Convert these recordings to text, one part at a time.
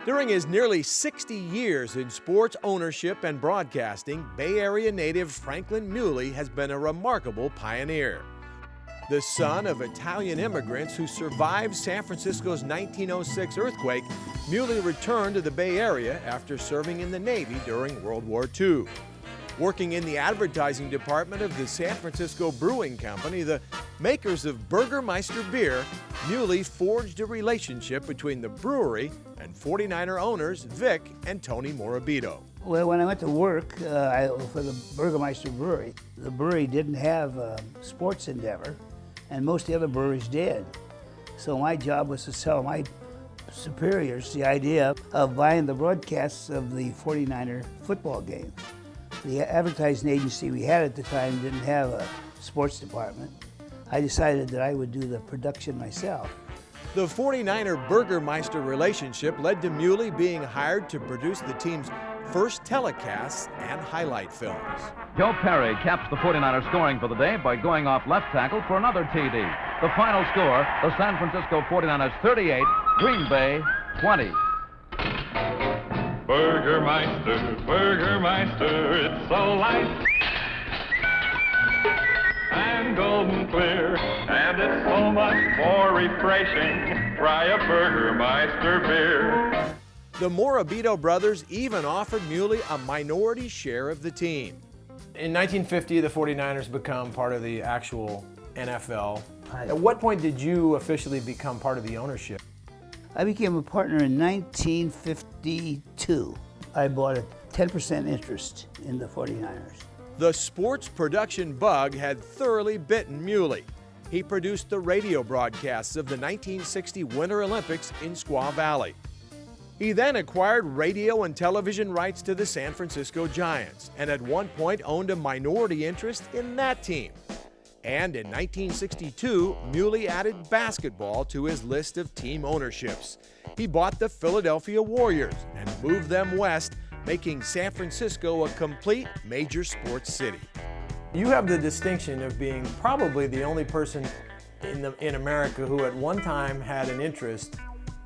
During his nearly 60 years in sports ownership and broadcasting, Bay Area native Franklin Mieuli has been a remarkable pioneer. The son of Italian immigrants who survived San Francisco's 1906 earthquake, Mieuli returned to the Bay Area after serving in the Navy during World War II. Working in the advertising department of the San Francisco Brewing Company, the makers of Burgermeister beer, Mieuli forged a relationship between the brewery and 49er owners Vic and Tony Morabito. Well, when I went to work for the Burgermeister brewery, the brewery didn't have a sports endeavor, and most of the other breweries did. So my job was to sell my superiors the idea of buying the broadcasts of the 49er football games. The advertising agency we had at the time didn't have a sports department. I decided that I would do the production myself. The 49er Burgermeister relationship led to Mieuli being hired to produce the team's first telecasts and highlight films. Joe Perry caps the 49ers scoring for the day by going off left tackle for another TD. The final score, the San Francisco 49ers 38, Green Bay 20. Burgermeister, Burgermeister, it's so light and golden clear, and it's so much more refreshing. Try a Burgermeister beer. The Morabito brothers even offered Mieuli a minority share of the team. In 1950, the 49ers become part of the actual NFL. At what point did you officially become part of the ownership? I became a partner in 1952. I bought a 10% interest in the 49ers. The sports production bug had thoroughly bitten Mieuli. He produced the radio broadcasts of the 1960 Winter Olympics in Squaw Valley. He then acquired radio and television rights to the San Francisco Giants, and at one point owned a minority interest in that team. And in 1962, Mieuli added basketball to his list of team ownerships. He bought the Philadelphia Warriors and moved them west, making San Francisco a complete major sports city. You have the distinction of being probably the only person in America who at one time had an interest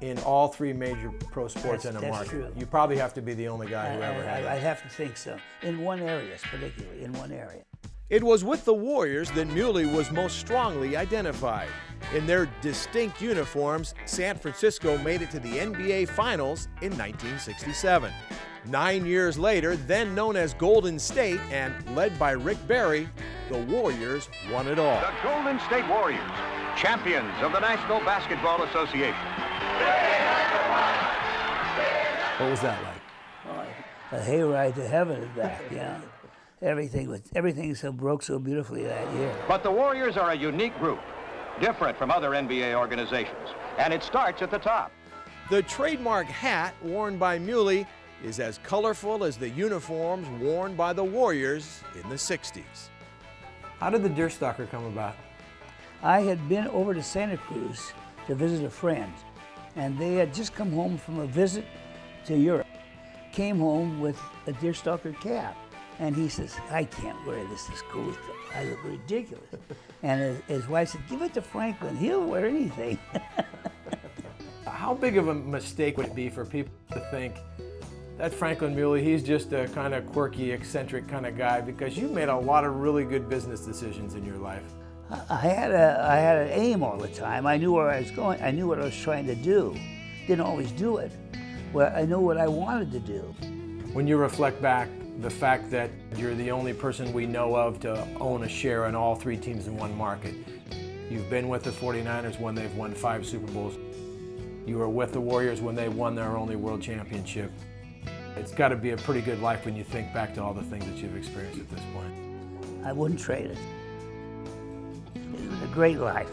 in all three major pro sports in a market. True. You probably have to be the only guy who ever had I it. have to think so. In one area, particularly, in one area. It was with the Warriors that Mieuli was most strongly identified. In their distinct uniforms, San Francisco made it to the NBA Finals in 1967. 9 years later, then known as Golden State and led by Rick Barry, the Warriors won it all. The Golden State Warriors, champions of the National Basketball Association. What was that like? Oh, a hayride to heaven is back, yeah. Everything so broke so beautifully that year. But the Warriors are a unique group, different from other NBA organizations, and it starts at the top. The trademark hat worn by Mieuli is as colorful as the uniforms worn by the Warriors in the 60s. How did the Deerstalker come about? I had been over to Santa Cruz to visit a friend, and they had just come home from a visit to Europe. Came home with a Deerstalker cap. And he says, I can't wear this to school. I look ridiculous. And his wife said, give it to Franklin. He'll wear anything. How big of a mistake would it be for people to think that Franklin Mieuli, he's just a kind of quirky, eccentric kind of guy, because you made a lot of really good business decisions in your life. I had an aim all the time. I knew where I was going. I knew what I was trying to do. Didn't always do it. Well, I knew what I wanted to do. When you reflect back, the fact that you're the only person we know of to own a share in all three teams in one market. You've been with the 49ers when they've won 5 Super Bowls. You were with the Warriors when they won their only world championship. It's got to be a pretty good life when you think back to all the things that you've experienced at this point. I wouldn't trade it. It was a great life.